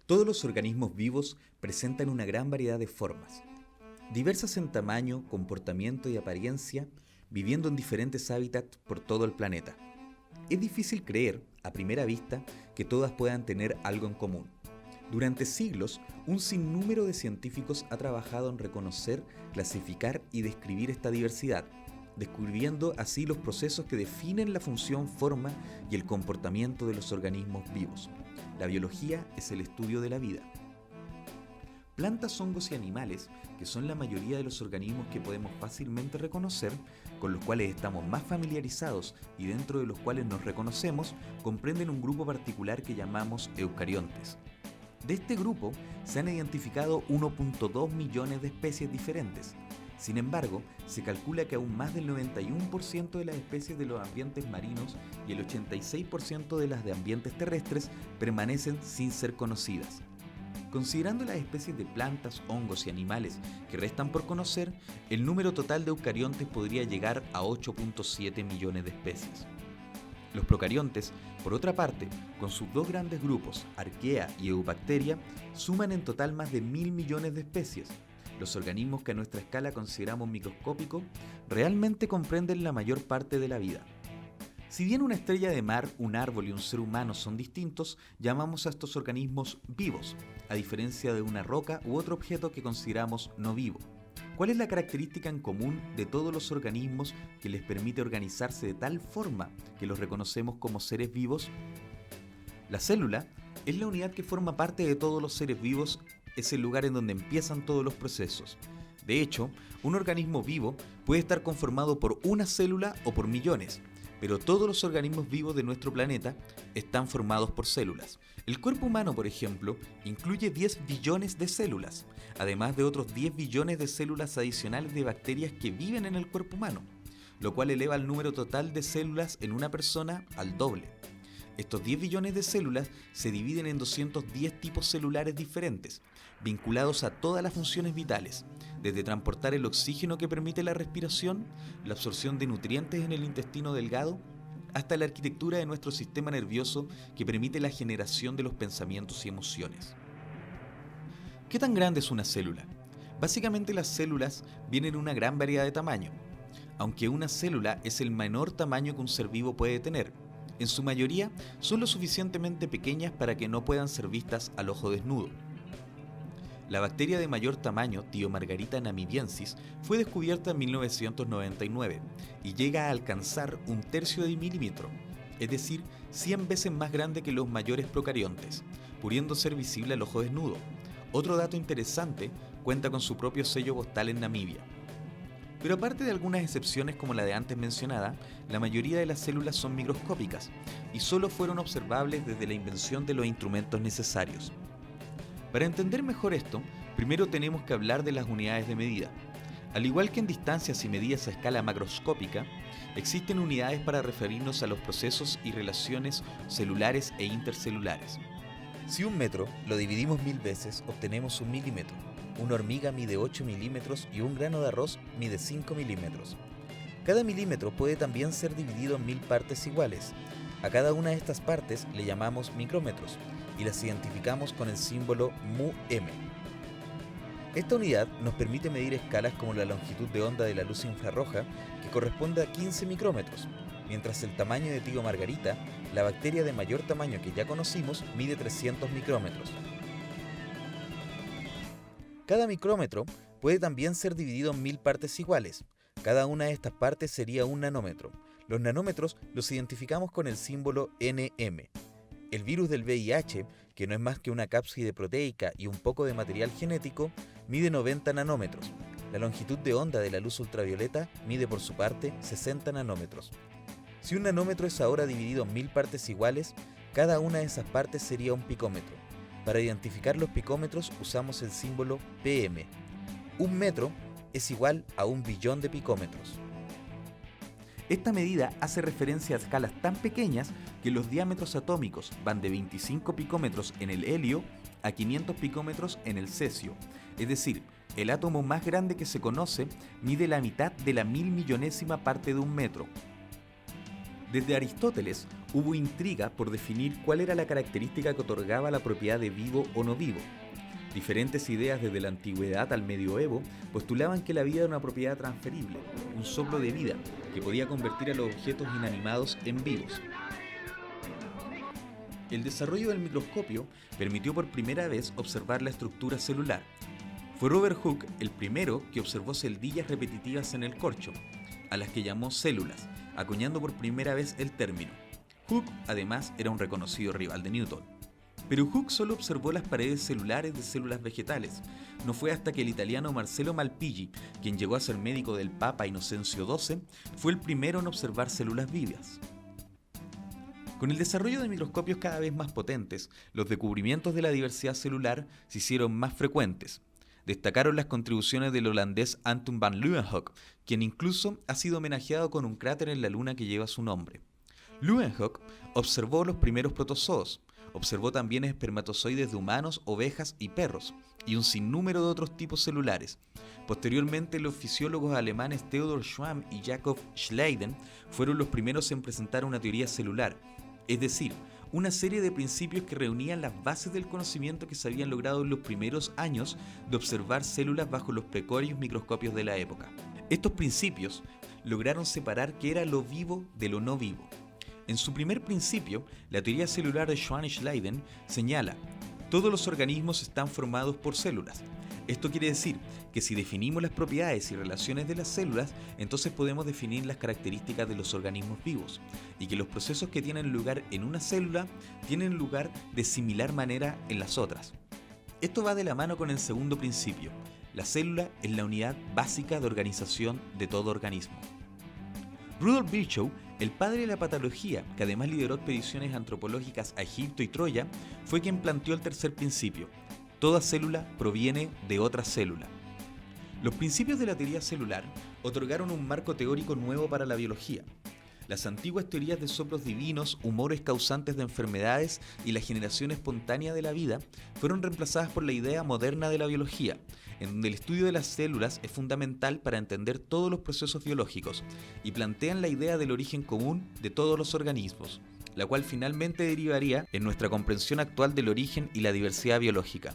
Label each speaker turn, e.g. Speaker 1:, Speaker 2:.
Speaker 1: Todos los organismos vivos presentan una gran variedad de formas, diversas en tamaño, comportamiento y apariencia, viviendo en diferentes hábitats por todo el planeta. Es difícil creer, a primera vista, que todas puedan tener algo en común. Durante siglos, un sinnúmero de científicos ha trabajado en reconocer, clasificar y describir esta diversidad, descubriendo así los procesos que definen la función, forma y el comportamiento de los organismos vivos. La biología es el estudio de la vida. Plantas, hongos y animales, que son la mayoría de los organismos que podemos fácilmente reconocer, con los cuales estamos más familiarizados y dentro de los cuales nos reconocemos, comprenden un grupo particular que llamamos eucariontes. De este grupo se han identificado 1.2 millones de especies diferentes. Sin embargo, se calcula que aún más del 91% de las especies de los ambientes marinos y el 86% de las de ambientes terrestres permanecen sin ser conocidas. Considerando las especies de plantas, hongos y animales que restan por conocer, el número total de eucariontes podría llegar a 8.7 millones de especies. Los procariontes, por otra parte, con sus dos grandes grupos, Archaea y Eubacteria, suman en total más de 1.000 millones de especies. Los organismos que a nuestra escala consideramos microscópicos realmente comprenden la mayor parte de la vida. Si bien una estrella de mar, un árbol y un ser humano son distintos, llamamos a estos organismos vivos, a diferencia de una roca u otro objeto que consideramos no vivo. ¿Cuál es la característica en común de todos los organismos que les permite organizarse de tal forma que los reconocemos como seres vivos? La célula es la unidad que forma parte de todos los seres vivos, es el lugar en donde empiezan todos los procesos. De hecho, un organismo vivo puede estar conformado por una célula o por millones, pero todos los organismos vivos de nuestro planeta están formados por células. El cuerpo humano, por ejemplo, incluye 10 billones de células, además de otros 10 billones de células adicionales de bacterias que viven en el cuerpo humano, lo cual eleva el número total de células en una persona al doble. Estos 10 billones de células se dividen en 210 tipos celulares diferentes, vinculados a todas las funciones vitales, desde transportar el oxígeno que permite la respiración, la absorción de nutrientes en el intestino delgado, hasta la arquitectura de nuestro sistema nervioso que permite la generación de los pensamientos y emociones. ¿Qué tan grande es una célula? Básicamente las células vienen en una gran variedad de tamaño, aunque una célula es el menor tamaño que un ser vivo puede tener. En su mayoría son lo suficientemente pequeñas para que no puedan ser vistas al ojo desnudo. La bacteria de mayor tamaño, Thiomargarita namibiensis, fue descubierta en 1999 y llega a alcanzar 1/3 de milímetro, es decir, 100 veces más grande que los mayores procariontes, pudiendo ser visible al ojo desnudo. Otro dato interesante, cuenta con su propio sello postal en Namibia. Pero aparte de algunas excepciones como la de antes mencionada, la mayoría de las células son microscópicas y solo fueron observables desde la invención de los instrumentos necesarios. Para entender mejor esto, primero tenemos que hablar de las unidades de medida. Al igual que en distancias y medidas a escala macroscópica, existen unidades para referirnos a los procesos y relaciones celulares e intercelulares. Si un metro lo dividimos 1000 veces, obtenemos un milímetro. Una hormiga mide 8 milímetros y un grano de arroz mide 5 milímetros. Cada milímetro puede también ser dividido en 1000 partes iguales. A cada una de estas partes le llamamos micrómetros y las identificamos con el símbolo μm. Esta unidad nos permite medir escalas como la longitud de onda de la luz infrarroja, que corresponde a 15 micrómetros, mientras el tamaño de Thiomargarita, la bacteria de mayor tamaño que ya conocimos, mide 300 micrómetros. Cada micrómetro puede también ser dividido en 1000 partes iguales. Cada una de estas partes sería un nanómetro. Los nanómetros los identificamos con el símbolo nm. El virus del VIH, que no es más que una cápside proteica y un poco de material genético, mide 90 nanómetros. La longitud de onda de la luz ultravioleta mide por su parte 60 nanómetros. Si un nanómetro es ahora dividido en 1000 partes iguales, cada una de esas partes sería un picómetro. Para identificar los picómetros usamos el símbolo pm. Un metro es igual a 1 billón de picómetros. Esta medida hace referencia a escalas tan pequeñas que los diámetros atómicos van de 25 picómetros en el helio a 500 picómetros en el cesio. Es decir, el átomo más grande que se conoce mide la mitad de la 1000 millonésima parte de un metro. Desde Aristóteles hubo intriga por definir cuál era la característica que otorgaba la propiedad de vivo o no vivo. Diferentes ideas desde la antigüedad al medioevo postulaban que la vida era una propiedad transferible, un soplo de vida que podía convertir a los objetos inanimados en vivos. El desarrollo del microscopio permitió por primera vez observar la estructura celular. Fue Robert Hooke el primero que observó celdillas repetitivas en el corcho, a las que llamó células, acuñando por primera vez el término. Hooke, además, era un reconocido rival de Newton. Pero Hooke solo observó las paredes celulares de células vegetales. No fue hasta que el italiano Marcello Malpighi, quien llegó a ser médico del Papa Inocencio XII, fue el primero en observar células vivas. Con el desarrollo de microscopios cada vez más potentes, los descubrimientos de la diversidad celular se hicieron más frecuentes. Destacaron las contribuciones del holandés Anton van Leeuwenhoek, quien incluso ha sido homenajeado con un cráter en la luna que lleva su nombre. Leeuwenhoek observó los primeros protozoos, observó también espermatozoides de humanos, ovejas y perros, y un sinnúmero de otros tipos celulares. Posteriormente, los fisiólogos alemanes Theodor Schwamm y Jakob Schleiden fueron los primeros en presentar una teoría celular, es decir, una serie de principios que reunían las bases del conocimiento que se habían logrado en los primeros años de observar células bajo los precorios microscopios de la época. Estos principios lograron separar qué era lo vivo de lo no vivo. En su primer principio, la teoría celular de Schwann y Schleiden señala: todos los organismos están formados por células. Esto quiere decir que si definimos las propiedades y relaciones de las células, entonces podemos definir las características de los organismos vivos, y que los procesos que tienen lugar en una célula tienen lugar de similar manera en las otras. Esto va de la mano con el segundo principio: la célula es la unidad básica de organización de todo organismo. Rudolf Virchow, el padre de la patología, que además lideró expediciones antropológicas a Egipto y Troya, fue quien planteó el tercer principio: toda célula proviene de otra célula. Los principios de la teoría celular otorgaron un marco teórico nuevo para la biología. Las antiguas teorías de soplos divinos, humores causantes de enfermedades y la generación espontánea de la vida fueron reemplazadas por la idea moderna de la biología, en donde el estudio de las células es fundamental para entender todos los procesos biológicos, y plantean la idea del origen común de todos los organismos, la cual finalmente derivaría en nuestra comprensión actual del origen y la diversidad biológica.